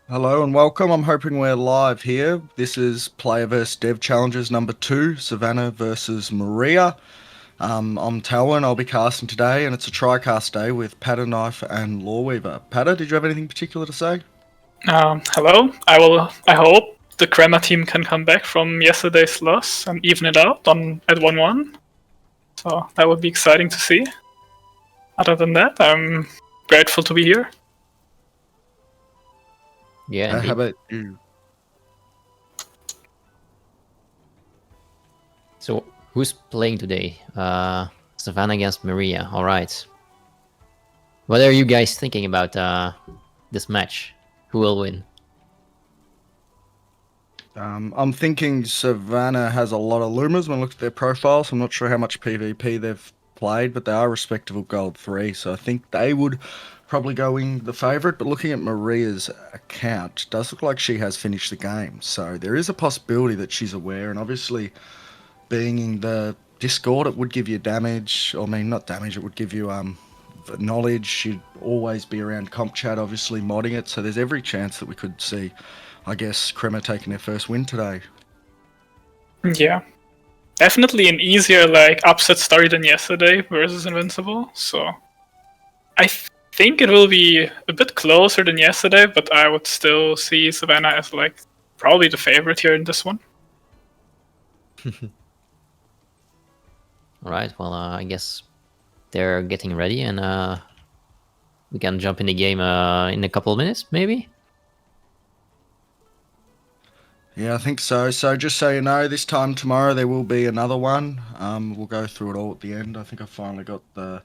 Hello and welcome. I'm hoping we're live here. This is Player vs Dev Challenges number 2, Svanna versus Maria. I'm Talwin. I'll be casting today, and it's a tri-cast day with Patterknife and Loreweaver. Patter, did you have anything particular to say? Hello. I hope the Crema team can come back from yesterday's loss and even it out on at 1-1. So that would be exciting to see. Other than that, I'm grateful to be here. Yeah, How indeed. about you? So who's playing today? Svanna against Maria. All right. What are you guys thinking about this match? Who will win? I'm thinking Savannah has a lot of Lumas when I look at their profiles. I'm not sure how much PvP they've played, but they are respectable gold 3, so I think they would probably go in the favourite. But looking at Maria's account, it does look like she has finished the game, so there is a possibility that she's aware, and obviously being in the Discord, it would give you damage. I mean, not damage, it would give you knowledge. She'd always be around comp chat, obviously modding it, so there's every chance that we could see, I guess, Crema taking their first win today. Yeah. Definitely an easier upset story than yesterday versus Invincible. So I think it will be a bit closer than yesterday, but I would still see Savannah as probably the favorite here in this one. All right. Well, I guess they're getting ready, and we can jump in the game in a couple of minutes, maybe. Yeah, I think so. So just so you know, this time tomorrow there will be another one. We'll go through it all at the end. I think I finally got the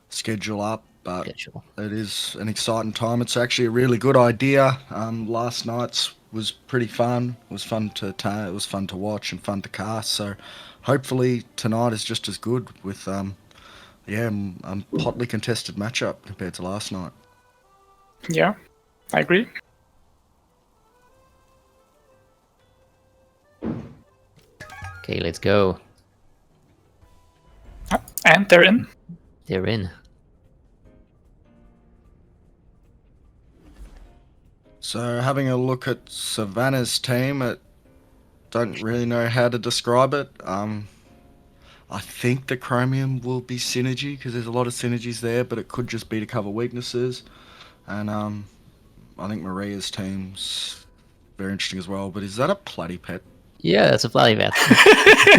schedule up, but Schedule. it is an exciting time. It's actually a really good idea. Last night's was pretty fun. It was fun to it was fun to watch and fun to cast. So hopefully tonight is just as good with a hotly contested matchup compared to last night. Yeah, I agree. Okay, let's go. And they're in. They're in. So having a look at Savannah's team, I don't really know how to describe it. I think the Chromium will be synergy because there's a lot of synergies there, but it could just be to cover weaknesses. And I think Maria's team's very interesting as well. But is that a Platypet? Yeah, that's a Platypet.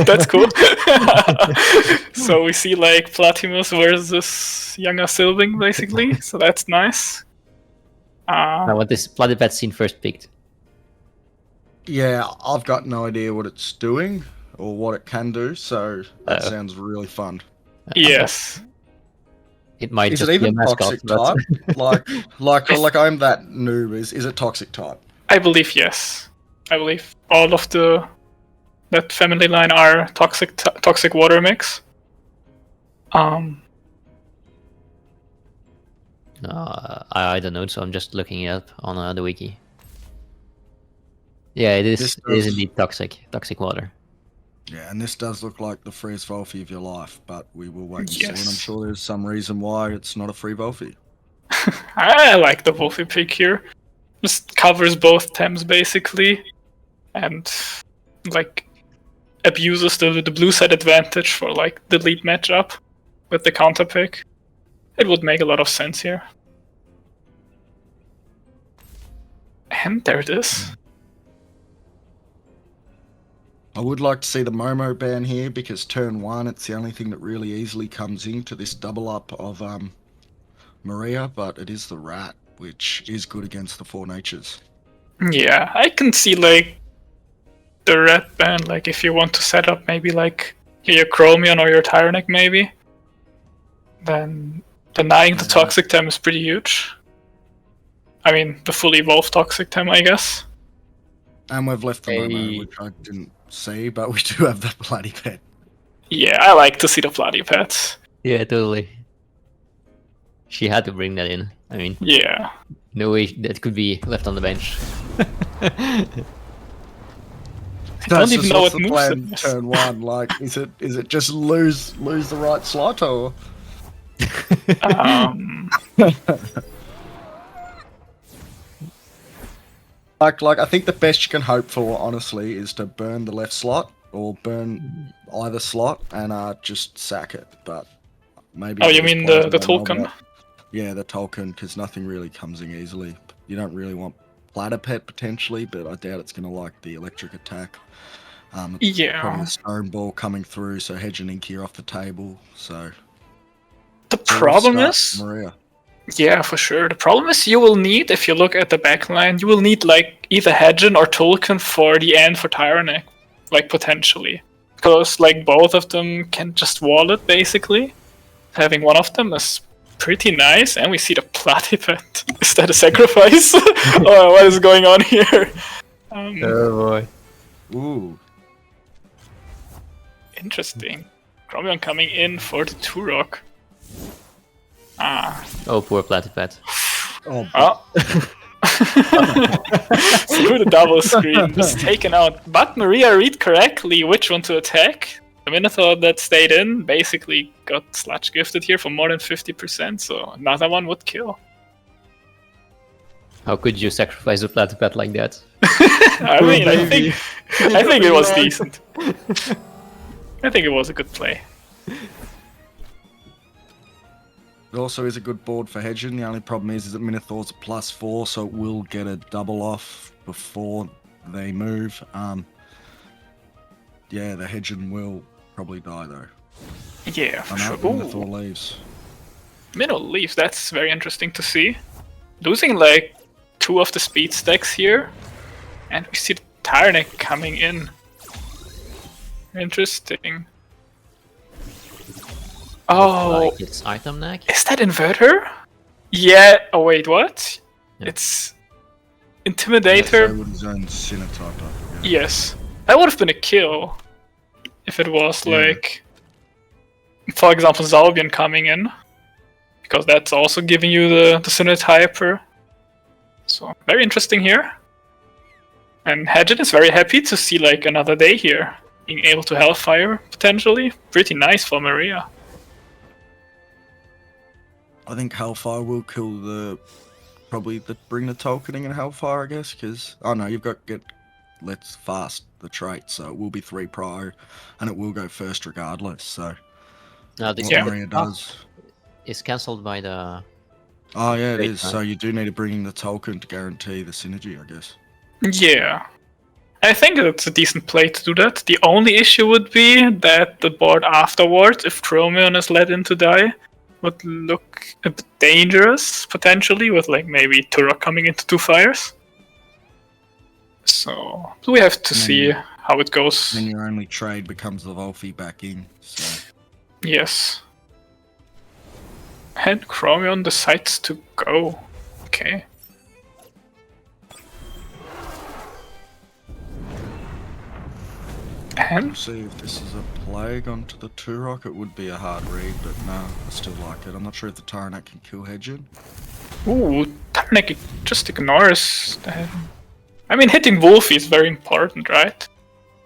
That's cool. So we see Platimus versus younger Sylving basically. So that's nice. Now, what this Platypet scene first picked? Yeah, I've got no idea what it's doing or what it can do. So that sounds really fun. Yes. It might Is just it even be a mascot, toxic type? like I'm that noob. Is it toxic type? I believe yes. I believe all of that family line are toxic water mix. I don't know, so I'm just looking it up on the wiki. Yeah, it is indeed toxic water. Yeah, and this does look like the freest Volphy of your life, but we will wait and see. And I'm Yes. sure there's some reason why it's not a free Volphy. I like the Wolfie pick here. Just covers both Thames basically, and abuses the blue side advantage for the lead matchup with the counter pick. It would make a lot of sense here. And there it is. I would like to see the Momo ban here because turn 1, it's the only thing that really easily comes into this double up of Maria, but it is the rat, which is good against the 4 natures. Yeah, I can see the red ban, if you want to set up maybe your Chromion or your Tyrannic maybe, then denying the Toxic Tem is pretty huge. I mean, the fully evolved Toxic Tem, I guess. And we've left the Momo, which I didn't see, but we do have the Platypet. Yeah, I like to see the Platypets. Yeah, totally. She had to bring that in. I mean, yeah, no way that could be left on the bench. I don't even know what the moves plan it is. turn 1. Is it just lose the right slot or? Like I think the best you can hope for, honestly, is to burn the left slot or burn either slot and just sack it. But maybe. Oh, at you this mean point, I the don't know token? about- Yeah, the token, because nothing really comes in easily. You don't really want Platypet potentially, but I doubt it's going to like the electric attack. It's probably Yeah. a stone ball coming through, so Hedge and Inky are off the table. So The rough problem start, is, Maria. yeah, for sure. The problem is you will need, if you look at the backline, you will need like either Hedgen or Tolkien for the end for Tyrannic, like potentially. Because like both of them can just wall it basically. Having one of them is pretty nice, and we see the Platypet. Is that a sacrifice? Or what is going on here? Oh boy. Ooh. Interesting. Chromion coming in for the Turok. Ah. Oh, poor Platypet. Oh, Oh. Through the double screen, just taken out. But Maria read correctly which one to attack. The Minotaur that stayed in basically got sludge gifted here for more than 50%, so another one would kill. How could you sacrifice a Platypet like that? I mean, I think it was Really decent. I think it was a good play. It also is a good board for Hedgen. The only problem is that Minotaur's a +4, so it will get a double off before they move. Yeah, the Hedgen will probably die though. Yeah, for I know sure. Minotaur Ooh, leaves. Minnow leaves, that's very interesting to see. Losing like 2 of the speed stacks here. And we see the Tyrannic coming in. Interesting. Oh, Like it's item neck? is that Inverter? Yeah, oh wait, what? Yeah. It's So Intimidator. with his own Cinetype, I forget. Yes. That would have been a kill. If it was Yeah. like, for example, Zalbian coming in. Because that's also giving you the Cinetyper. So, very interesting here. And Hedgen is very happy to see like another day here. Being able to Hellfire, potentially. Pretty nice for Maria. I think Hellfire will kill the bring the tokening in Hellfire, I guess, because no, you've got get let's fast the trait, so it will be 3 pro, and it will go first regardless. So No, what Yeah. Maria does. It's cancelled by the. Oh yeah, it Great, is. huh? So you do need to bring in the token to guarantee the synergy, I guess. Yeah. I think it's a decent play to do that. The only issue would be that the board afterwards, if Chromion is let in to die, would look a bit dangerous, potentially, with like maybe Turok coming into 2 fires. So we have to And then see you- how it goes. Then your only trade becomes the Volphy back in. So Yes. And Chromion decides to go. Okay. And we'll see if this is a plague onto the Turok. It would be a hard read, but no, I still like it. I'm not sure if the Tyrannac can kill Hedgen. ooh, Tarnik just ignores that. I mean, hitting Wolfie is very important, right?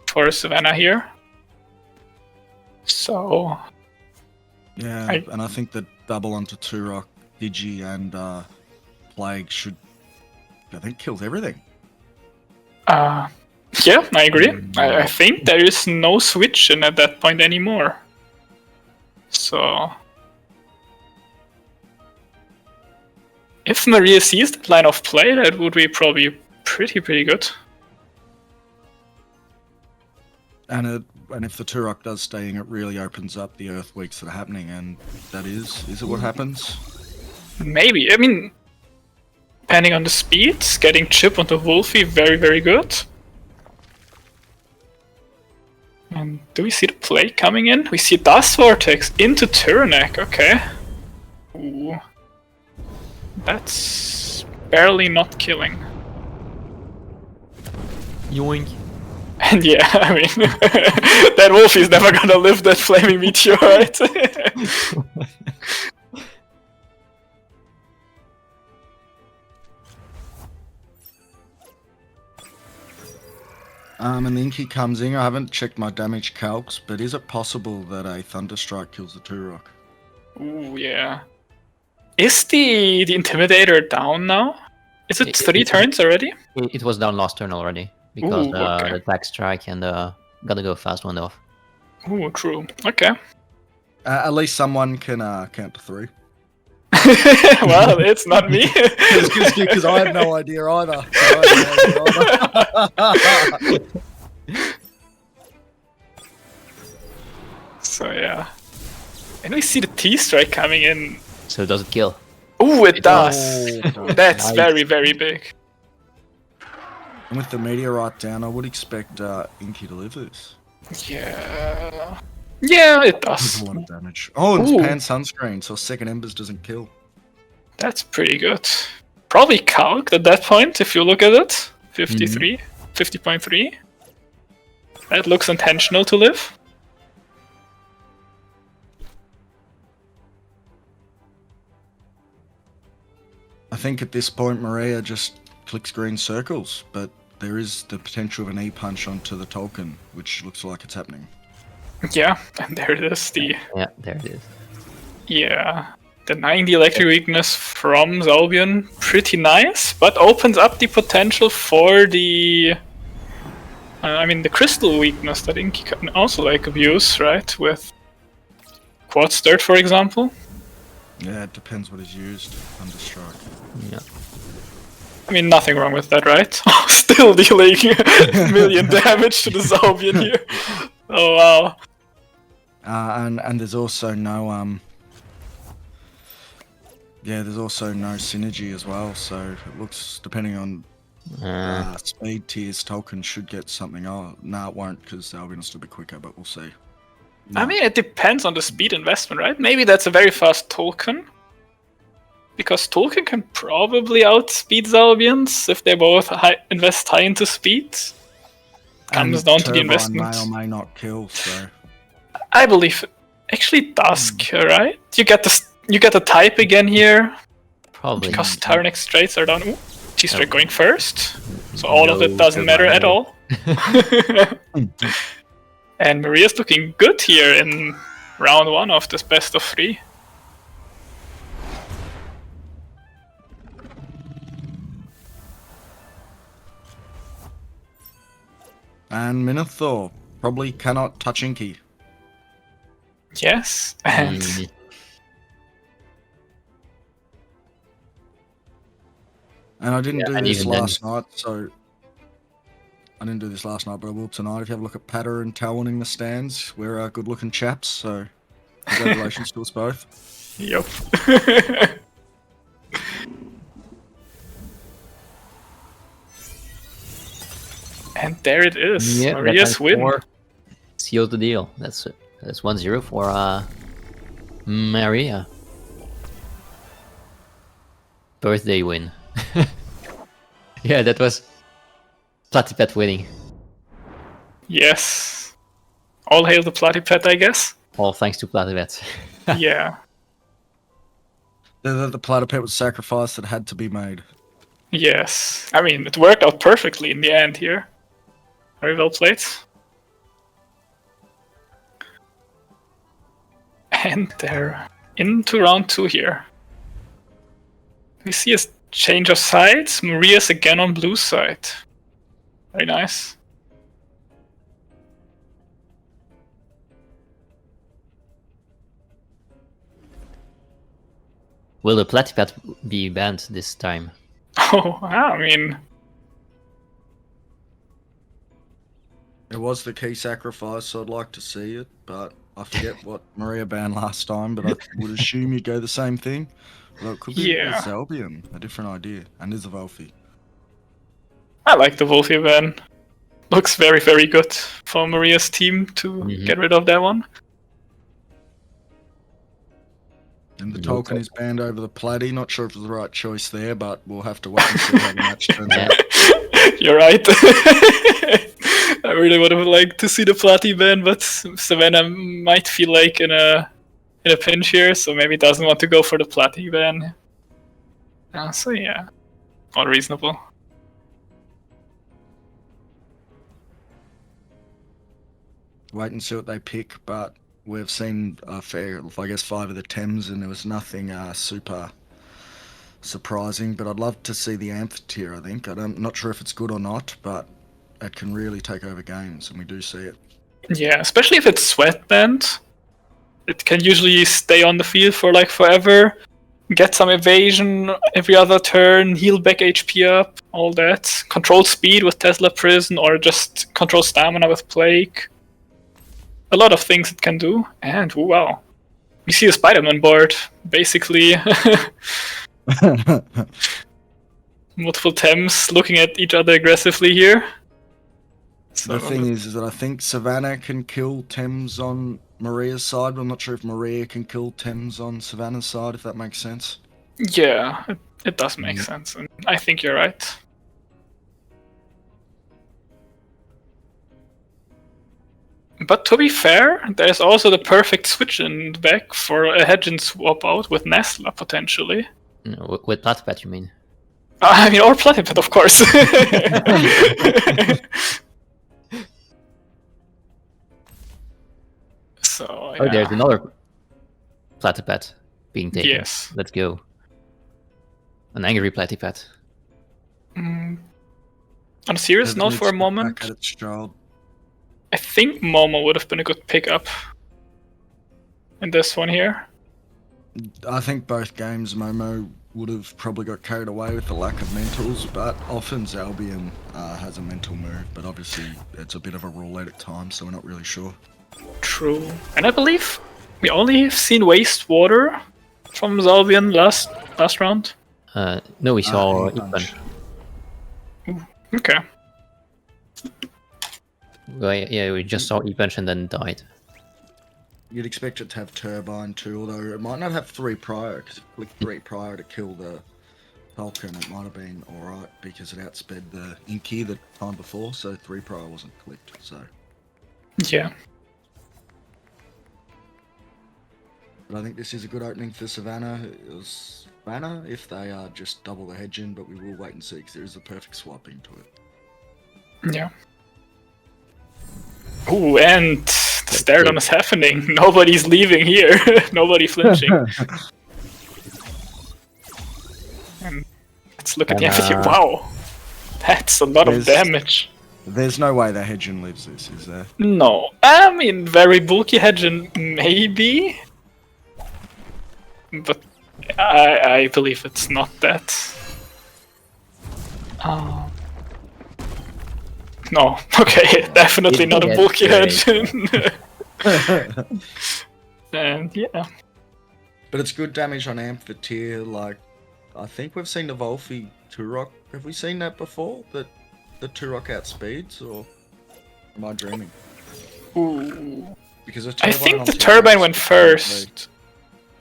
For Svanna here. So, Yeah, and I think the double onto Turok, Digi, and Plague should, I think, kills everything. yeah, I agree. I think there is no switch in at that point anymore. So, if Maria sees that line of play, that would be probably pretty good. And if the Turok does stay in, it really opens up the Earth weeks that are happening, and that is it what happens? Maybe. I mean, depending on the speeds, getting chip onto Wolfie, very good. And do we see the play coming in? We see Dust Vortex into Tyrannac, okay. Ooh. That's barely not killing. Yoink. And yeah, I mean, that Wolfie's never gonna live that flaming meteorite. And the Inky comes in. I haven't checked my damage calcs, but is it possible that a Thunderstrike kills the Turok? Ooh, yeah. Is the Intimidator down now? Is it 3 turns already? It was down last turn already because Ooh, okay. the attack strike and gotta go fast went off. Ooh, true. Okay. At least someone can count to 3. Well, it's not me. Because I have no idea either. So yeah. And we see the T-strike coming in. So does it kill? Ooh, it does. Oh, That's nice. very, very big. And with the meteorite down, I would expect Inky to live this. Yeah. Yeah, it That's does. a lot of damage. Oh, and it's Ooh. pan sunscreen, so second embers doesn't kill. That's pretty good. Probably calc at that point, if you look at it. 53, 50.3. That looks intentional to live. I think at this point, Maria just clicks green circles, but there is the potential of an E-punch onto the Tolkien, which looks like it's happening. Yeah, and there it is. Yeah, there it is. Yeah. Denying the electric weakness from Zalbion, pretty nice, but opens up the potential for the... the crystal weakness that Inky can also abuse, right? With Quad-Sturt, for example. Yeah, it depends what is used under strike. Yeah. Nothing wrong with that, right? Still dealing million damage to the Zalbion here. Oh wow. And there's also no there's also no synergy as well. So it looks, depending on speed tiers, Tolkien should get something. Oh, no, it won't, because Albion will still be quicker, but we'll see. No. It depends on the speed investment, right? Maybe that's a very fast Tolkien. Because Tolkien can probably outspeed Zalbians if they both invest high into speed. Comes down to the investment. May or may not kill, so... I believe it actually does kill, right? You get the type again here. Probably. Because Tyrannic straights are down. Ooh, T-strike going first. So all of it doesn't matter at all. And Maria's looking good here in round 1 of this best of 3. And Minotaur probably cannot touch Inky. Yes, and... And I didn't do this even last night, so... I didn't do this last night, but I will tonight. If you have a look at Patter and Talwin in the stands, we're good-looking chaps, so... Congratulations to us both. Yup. And there it is. Yeah, Maria's win. Sealed the deal. That's 1-0 for Mmmmmaria. Birthday win. Yeah, that was Platypet winning. Yes. All hail the Platypet, I guess. All thanks to Platypet. Yeah. The Platypet was sacrifice that had to be made. Yes. It worked out perfectly in the end here. Very well played. And they're into round 2 here. We see a change of sides. Maria's again on blue side. Very nice. Will the Platypet be banned this time? Oh, It was the key sacrifice, so I'd like to see it, but I forget what Maria banned last time, but I would assume you'd go the same thing. Well, it could be Yeah. Zalbion, a different idea, and is a Volphy. I like the Wolfie ban. Looks very, very good for Maria's team to get rid of that one. And the Tolkien is banned over the Platy. Not sure if it was the right choice there, but we'll have to wait and see how the match turns out. You're right. I really would have liked to see the Platy ban, but Svanna might feel like in a pinch here, so maybe doesn't want to go for the Platy ban. So yeah, all reasonable. Wait and see what they pick, but we've seen I guess 5 of the Thames, and there was nothing super surprising, but I'd love to see the Amphitheater, I think. I'm not sure if it's good or not, but it can really take over games, and we do see it. Yeah, especially if it's Sweatband. It can usually stay on the field for like forever, get some evasion every other turn, heal back HP up, all that. Control speed with Tesla Prison, or just control stamina with Plague. A lot of things it can do, and wow. We see a Spider-Man board, basically. Multiple Tems looking at each other aggressively here. The thing is that I think Svanna can kill Thames on Maria's side, but I'm not sure if Maria can kill Thames on Savannah's side, if that makes sense. Yeah, it does make sense, and I think you're right. But to be fair, there's also the perfect switch in the back for a hedge and swap out with Nestla, potentially. No, with Platypet, you mean? I mean, or Platypet, of course. So, Oh, yeah. there's another Platypet being taken. Yes. Let's go. An angry Platypet. On a serious note, for a moment, Back at its child. I think Momo would have been a good pickup in this one here. I think both games Momo would have probably got carried away with the lack of mentals, but often Albion has a mental move, but obviously it's a bit of a roulette at times, so we're not really sure. True. And I believe we only have seen Wastewater from Zalbian last round. No, we saw Punch. E-Punch. Okay. Well, yeah, we just saw E-Punch and then died. You'd expect it to have Turbine too, although it might not have 3 prior, because it clicked 3 prior to kill the Falcon. It might have been alright because it outsped the Inky the time before, so 3 prior wasn't clicked, so. Yeah. But I think this is a good opening for Savannah. It was Svanna if they just double the hedge in, but we will wait and see because there is a perfect swap into it. Yeah. Ooh, and the stare down is happening. Nobody's leaving here. Nobody flinching. And let's look at the Amphitheater. Wow. That's a lot of damage. There's no way the Hedgen lives this, is there? No. I mean, very bulky Hedgen, maybe. But I believe it's not that. No, okay, definitely not a bulky Hedgen. And yeah. But it's good damage on Amphitheater, like, I think we've seen the Volphy Turok. Have we seen that before? That the Turok outspeeds, or am I dreaming? Ooh. Because I think the turbine went first.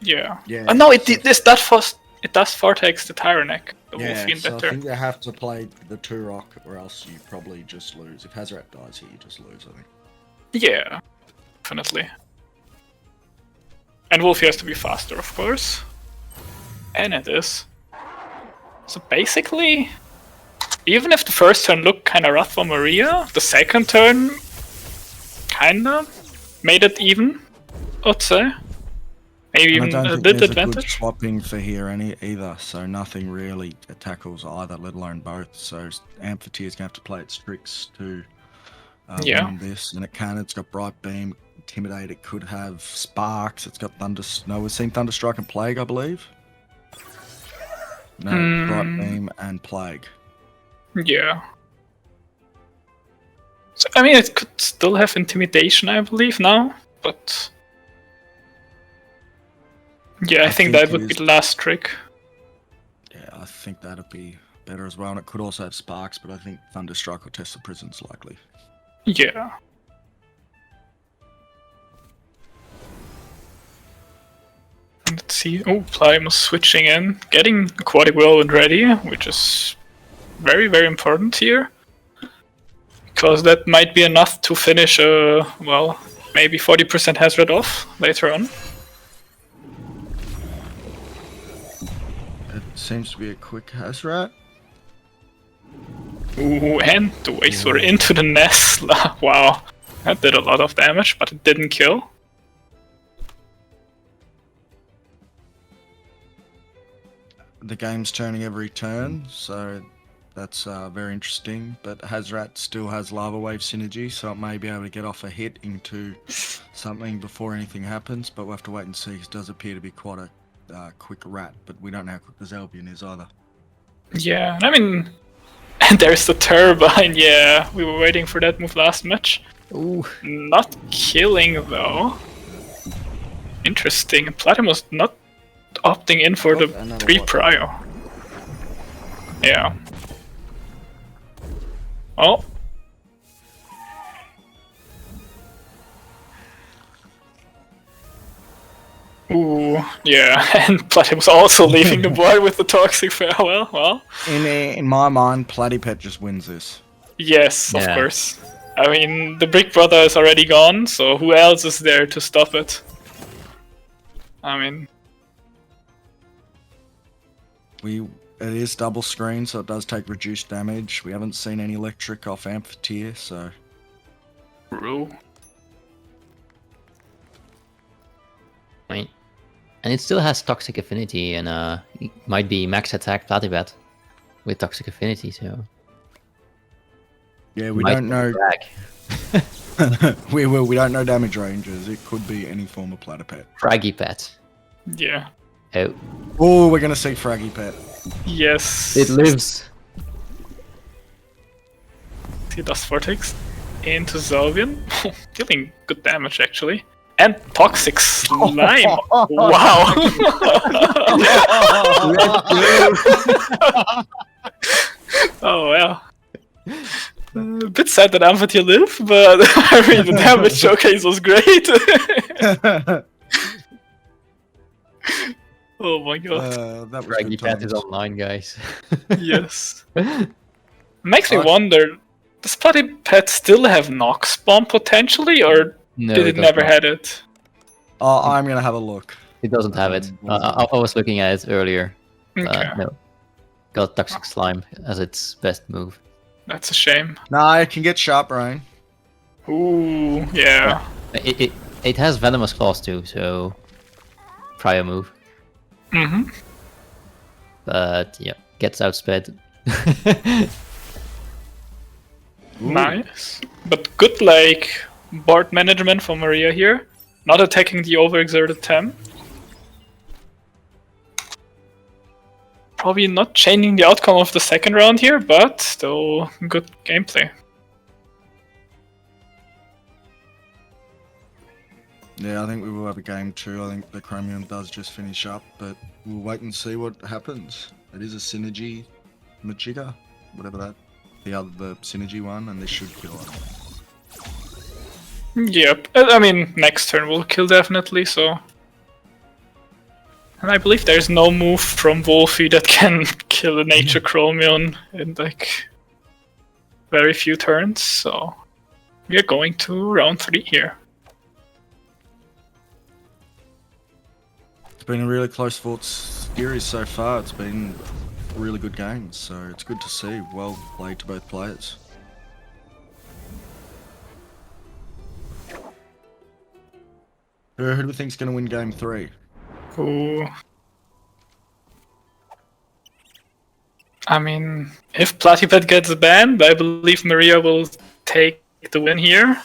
Yeah. Yeah. Oh, no, it does Vortex the Tyrannek. The Yeah, Wolfie in so that I turn. think you have to play the Turok, or else you probably just lose. If Hazarat dies here, you just lose, I think. Yeah, definitely. And Wolfie has to be faster, of course. And it is. So basically, even if the first turn looked kinda rough for Maria, the second turn kinda made it even, I'd say. Maybe even a bit Good advantage. swapping for here either, so nothing really tackles either, let alone both. So Amphitheater's gonna have to play its tricks to win this, and it can. It's got Bright Beam, Intimidate. It could have Sparks. It's got No, we've seen Thunderstrike and Plague, I believe. No, Bright Beam and Plague. Yeah. So, I mean, it could still have Intimidation, I believe, now, but... Yeah, I think that would be the last trick. Yeah, I think that'd be better as well, and it could also have Sparks, but I think Thunderstrike or Test the Prison's likely. Yeah. Let's see. Oh, Plymouth switching in, getting Aquatic Whirlwind ready, which is very, very important here. Because that might be enough to finish, well, maybe 40% Hazard off later on. It seems to be a quick Hazarat. Ooh, and the Wastewater into the Nestla. Wow, that did a lot of damage, but it didn't kill. the game's turning every turn, so that's very interesting. But Hazrat still has Lava Wave synergy, so it may be able to get off a hit into something before anything happens. But we'll have to wait and see. It does appear to be quite a quick rat, but we don't know how quick the Zelbian is either. Yeah, I mean, and there's the turbine. Yeah, we were waiting for that move last match. Ooh. Not killing though. Interesting. Platinum was not opting in for the another 3 one. prio. Yeah. Oh. Ooh, yeah, and Platinum was also leaving the board with the toxic farewell. Well, In my mind, Platypet just wins this. yes, of Yeah. course. I mean, the Brick Brother is already gone, so who else is there to stop it? I mean, It is double screen, so it does take reduced damage. We haven't seen any electric off Amphitheater, so Rue. Right. And it still has Toxic Affinity, and it might be max attack Platypet with Toxic Affinity, so... yeah, we might don't know. drag. we don't know damage ranges. It could be any form of Platypet. Fraggy Pet. Yeah. Oh, Oh, we're gonna see Fraggy Pet. Yes. it lives! He does Vortex into Zelvian. Dealing good damage, actually. And Toxic Slime. Wow. Oh, well. A bit sad that Amphitheater lived, but I mean, the damage showcase was great. Oh my god. That was Fraggy good Pet is times. online, guys. Yes. Makes me wonder, does Platypet still have Nox Bomb potentially, or No, did it does never not. had it? Oh, I'm gonna have a look. It doesn't have it. I was looking at it earlier. Okay, No. Got Toxic Slime as its best move. that's a shame. Nah, I can get Sharp Brain. Ooh, yeah. It has Venomous Claws too, so... Prior move. Mm-hmm. But, yeah, gets outsped. Nice. But good, like, board management for Maria here. Not attacking the overexerted Tem. Probably not changing the outcome of the second round here, but still good gameplay. Yeah, I think we will have a game too. I think the Chromium does just finish up, but we'll wait and see what happens. It is a synergy Machiga, whatever that. The synergy one, and this should kill it. Yep. I mean, next turn will kill definitely, so... And I believe there's no move from Wolfie that can kill a Nature Chromion in, like, very few turns, so... We are going to round 3 here. It's been a really close fought series so far. It's been really good games, so it's good to see. Well played to both players. Who do we think's going to win game 3? Ooh. I mean, if Platypet gets banned, I believe Maria will take the win here.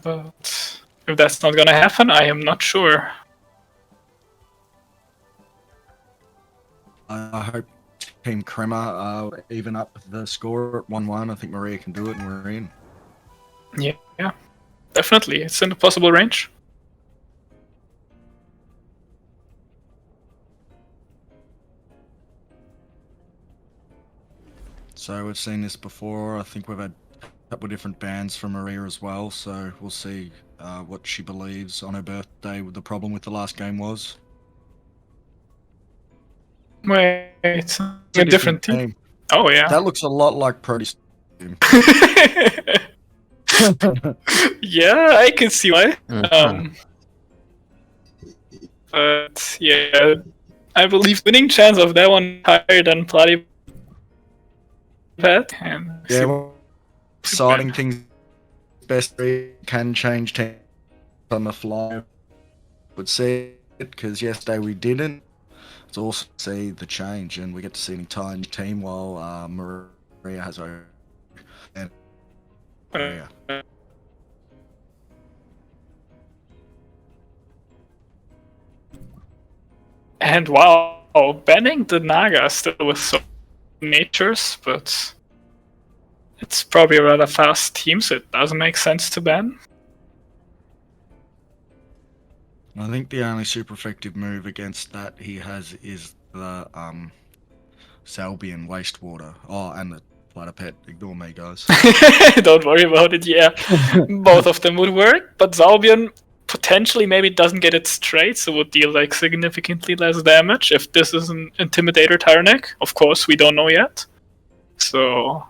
But if that's not gonna happen, I am not sure. I hope Team Crema even up the score at 1-1. I think Maria can do it, and we're in. Yeah, definitely. It's in the possible range. So we've seen this before. I think we've had a couple of different bans from Maria as well. So we'll see what she believes on her birthday the problem with the last game was. Wait, it's a different team. Oh, yeah. That looks a lot like Proteus. Yeah, I can see why. Mhm. But yeah, I believe winning chance of that one higher than Platypet. And Yeah, well, exciting things. Best can change teams on the fly. Would see it because yesterday we didn't. to also see the change, and we get to see an entire new team while Maria has her. And Maria. And wow, banning the Naga still with some natures, but it's probably a rather fast team, so it doesn't make sense to ban. I think the only super effective move against that he has is the Salbian wastewater. Oh, and the Platypet. Ignore me, guys. Don't worry about it, yeah. Both of them would work, but Zalbian potentially maybe doesn't get it straight, so would deal like significantly less damage if this is an Intimidator Tyranic. Of course, we don't know yet. So,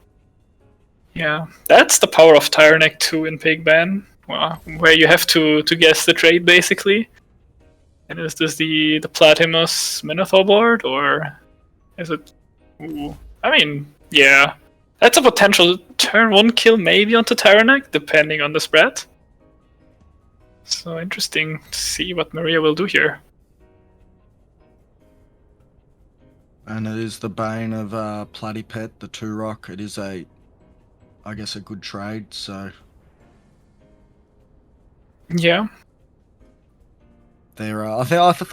yeah, that's the power of Tyranic 2 in Big Ban, where you have to guess the trade basically. And is this the Platimus Minotaur board, or is it? Ooh. I mean, yeah. That's a potential turn 1 kill maybe onto Tyranic, depending on the spread. So interesting to see what Maria will do here. And it is the bane of Platypet, the 2-rock. It is I guess, a good trade, so... Yeah. There, I like to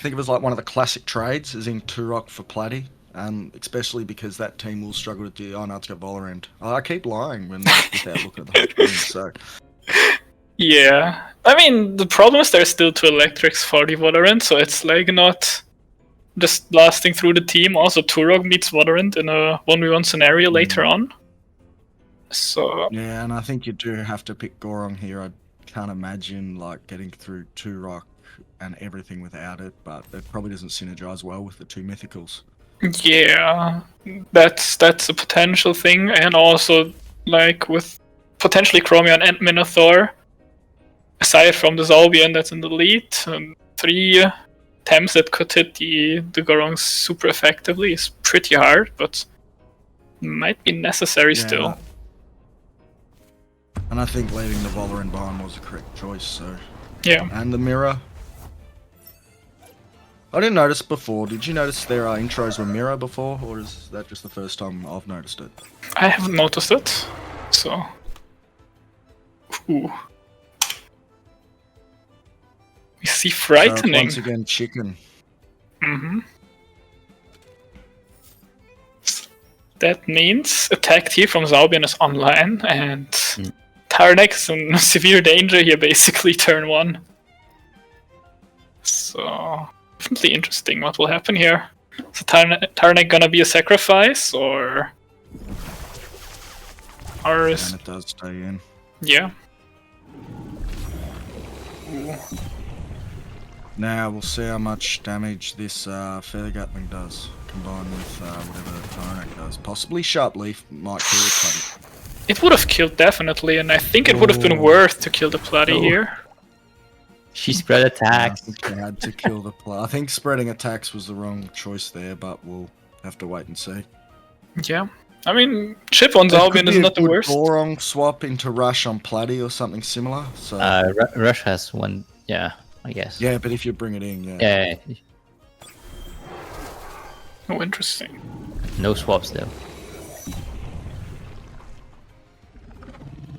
think of it as like one of the classic trades, as in 2-rock for Platy. Especially because that team will struggle to do. Oh no, it's got Volerand. I keep lying without looking at the whole thing. So yeah, I mean the problem is there's still 2 electrics for the Volerand, so it's like not just blasting through the team. Also, Turok meets Volerand in a 1v1 scenario later on. So yeah, and I think you do have to pick Gorong here. I can't imagine like getting through 2-rock and everything without it, but it probably doesn't synergize well with the 2 mythicals. Yeah, that's a potential thing, and also like with potentially Chromion and Minotaur, aside from the Zalbian that's in the lead, 3 Temps that could hit the Gorong super effectively is pretty hard, but might be necessary still. And I think leaving the Volerand behind was the correct choice. So yeah, and the mirror. I didn't notice before. Did you notice their intros were mirror before, or is that just the first time I've noticed it? I haven't noticed it, so. Ooh. We see frightening. So once again, chicken. Mm-hmm. That means attack here from Zalbian is online, and Tyranic is in severe danger here, basically, turn 1. So, definitely interesting what will happen here. So Tyranic gonna be a sacrifice, or is... And it does stay in. Yeah. Ooh. Now we'll see how much damage this Feather Gatling does, combined with whatever Tyranic does. Possibly Sharp Leaf might kill the Platy. It would have killed definitely, and I think it would have been worth to kill the Platy here. She spread attacks. I think they had to kill the Platy. I think spreading attacks was the wrong choice there, but we'll have to wait and see. Yeah. I mean, chip on Zalbian is not the worst. Gorong swap into Rush on Platy or something similar. So Rush has one, yeah, I guess. yeah, but if you bring it in, yeah. Yeah. Oh, interesting. No swaps though.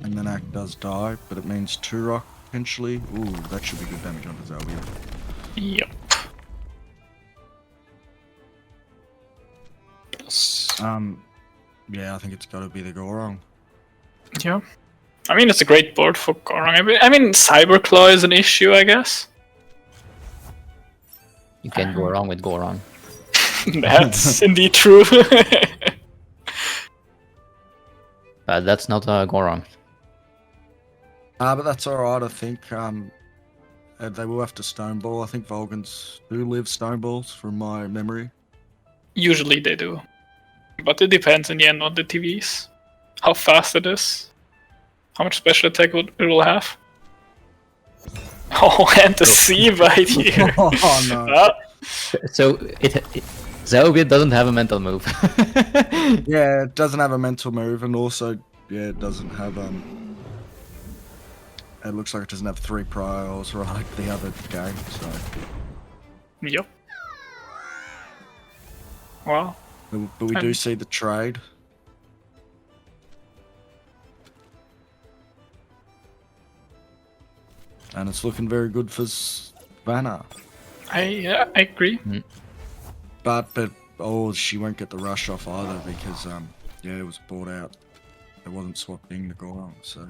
And then Act does die, but it means 2-rock potentially. Ooh, that should be good damage onto Zalbian. Yep. Yeah, I think it's got to be the Gorong. Yeah. I mean, it's a great board for Gorong. I mean, Cyberclaw is an issue, I guess. You can go wrong with Gorong. That's indeed true. But that's not Gorong. But that's alright, I think. They will have to Stoneball. I think Volgans do live Stoneballs, from my memory. Usually they do. But it depends in the end on the TVs. How fast it is. How much special attack it will have. Oh, and the C right here. Oh no. So Zalbian doesn't have a mental move. Yeah, it doesn't have a mental move, and also, yeah, it doesn't have it looks like it doesn't have 3 priors like the other game, so. Yep. Well, But we do see the trade. And it's looking very good for Svanna. I agree. But oh, she won't get the rush off either because yeah, it was bought out. It wasn't swapped in the Gorong, so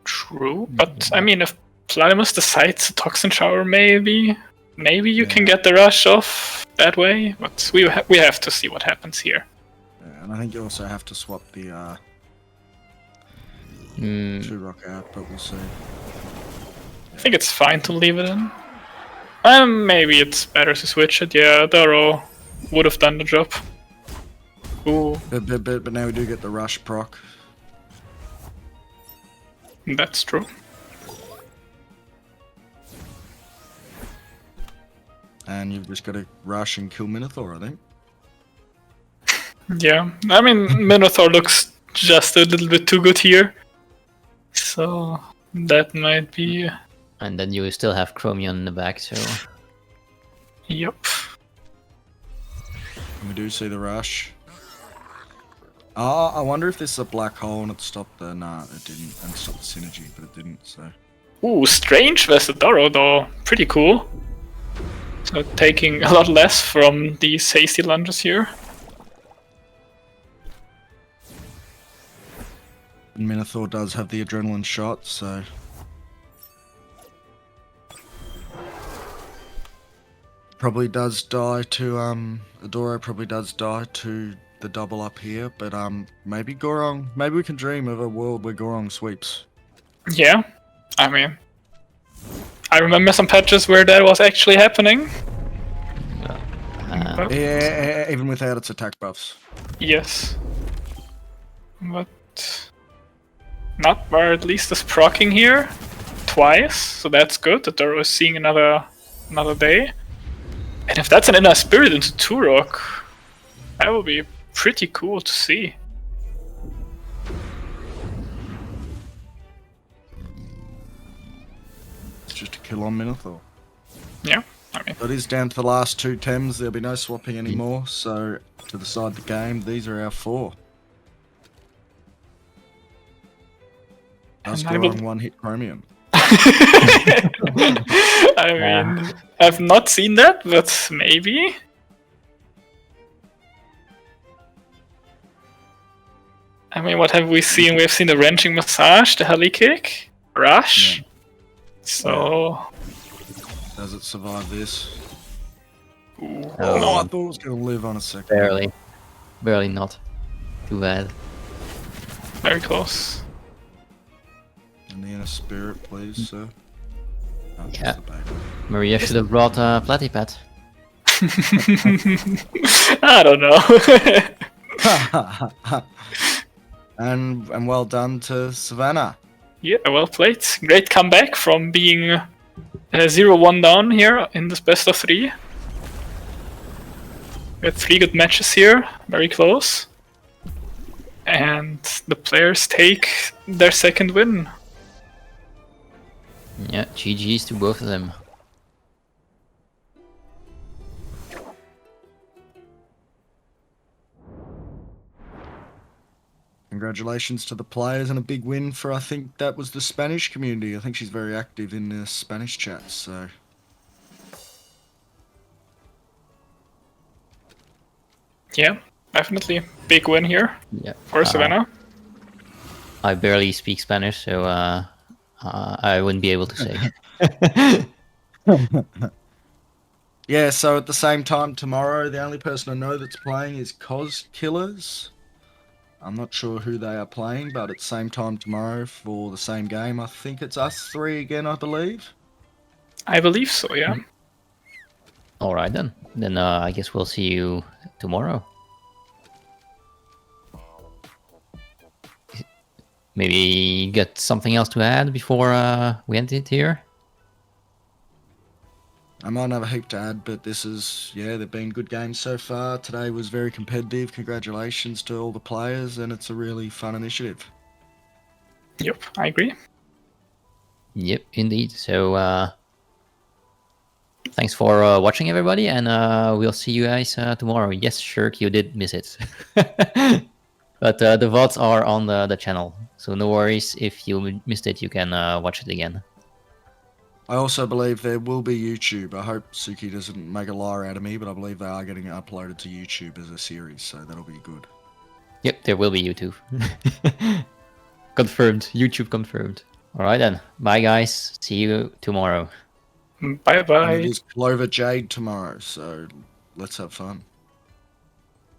True, but I mean, if Platymus decides a toxin shower, maybe you can get the rush off that way. But we have to see what happens here. yeah, and I think you also have to swap the 2 rock out, but we'll see. I think it's fine to leave it in. Maybe it's better to switch it. Yeah, Doro would have done the job. Ooh, But now we do get the rush proc. that's true. And you've just got to rush and kill Minotaur, I think. Yeah, I mean, Minotaur looks just a little bit too good here. So that might be... And then you still have Chromion in the back, so... Yep. And we do see the rush. Oh, I wonder if this is a black hole and it stopped the... Nah, it didn't. And it stopped the synergy, but it didn't, so... Ooh, strange Vesadoro though. Pretty cool. So taking a lot less from these hasty lunges here. And Minotaur does have the adrenaline shot, so... Probably does die to, Adoro probably does die to the double up here, but, maybe Gorong... Maybe we can dream of a world where Gorong sweeps. Yeah, I mean, I remember some patches where that was actually happening. But Yeah, even without its attack buffs. yes. But not where at least is proccing here twice, so that's good that Doro is seeing another day. And if that's an inner spirit into Turok, that would be pretty cool to see. It's just a kill on Minotaur. Yeah, I mean, That is down to the last 2 Tems. There'll be no swapping anymore. So to decide the game, these are our 4. Does And I will- Gorong 1-hit Chromium? I mean, I've not seen that, but maybe. I mean, what have we seen? We've seen the wrenching massage, the heli kick, rush. Yeah. So, Does it survive this? ooh, Oh. No, I thought it was going to live on a second. Barely not. Too bad. very close. And the inner spirit, please, sir. Oh, just Yeah. the baby. Maria should have brought Platypet. I don't know. and well done to Svanna. Yeah, well played. Great comeback from being 0-1 down here in this best of 3. We had 3 good matches here, very close. And the players take their second win. Yeah, GG's to both of them. Congratulations to the players and a big win for, I think that was the Spanish community. I think she's very active in the Spanish chat, so... Yeah, definitely big win here Yeah. for Svanna. I barely speak Spanish, so I wouldn't be able to say. Yeah, so at the same time tomorrow, the only person I know that's playing is Cos Killers. I'm not sure who they are playing, but at the same time tomorrow for the same game, I think it's us 3 again, I believe. I believe so, yeah. All right then. Then I guess we'll see you tomorrow. Maybe you got something else to add before we end it here? I might have a heap to add, but this is, yeah, they've been good games so far. Today was very competitive. Congratulations to all the players, and it's a really fun initiative. Yep, I agree. Yep, indeed. So thanks for watching, everybody, and we'll see you guys tomorrow. Yes, Shirk, you did miss it. But the VODs are on the channel, so no worries. If you missed it, you can watch it again. I also believe there will be YouTube. I hope Suki doesn't make a liar out of me, but I believe they are getting uploaded to YouTube as a series, so that'll be good. Yep, there will be YouTube. Confirmed. YouTube confirmed. Alright then. Bye, guys. See you tomorrow. Bye And bye. it is Clover Jade tomorrow, so let's have fun.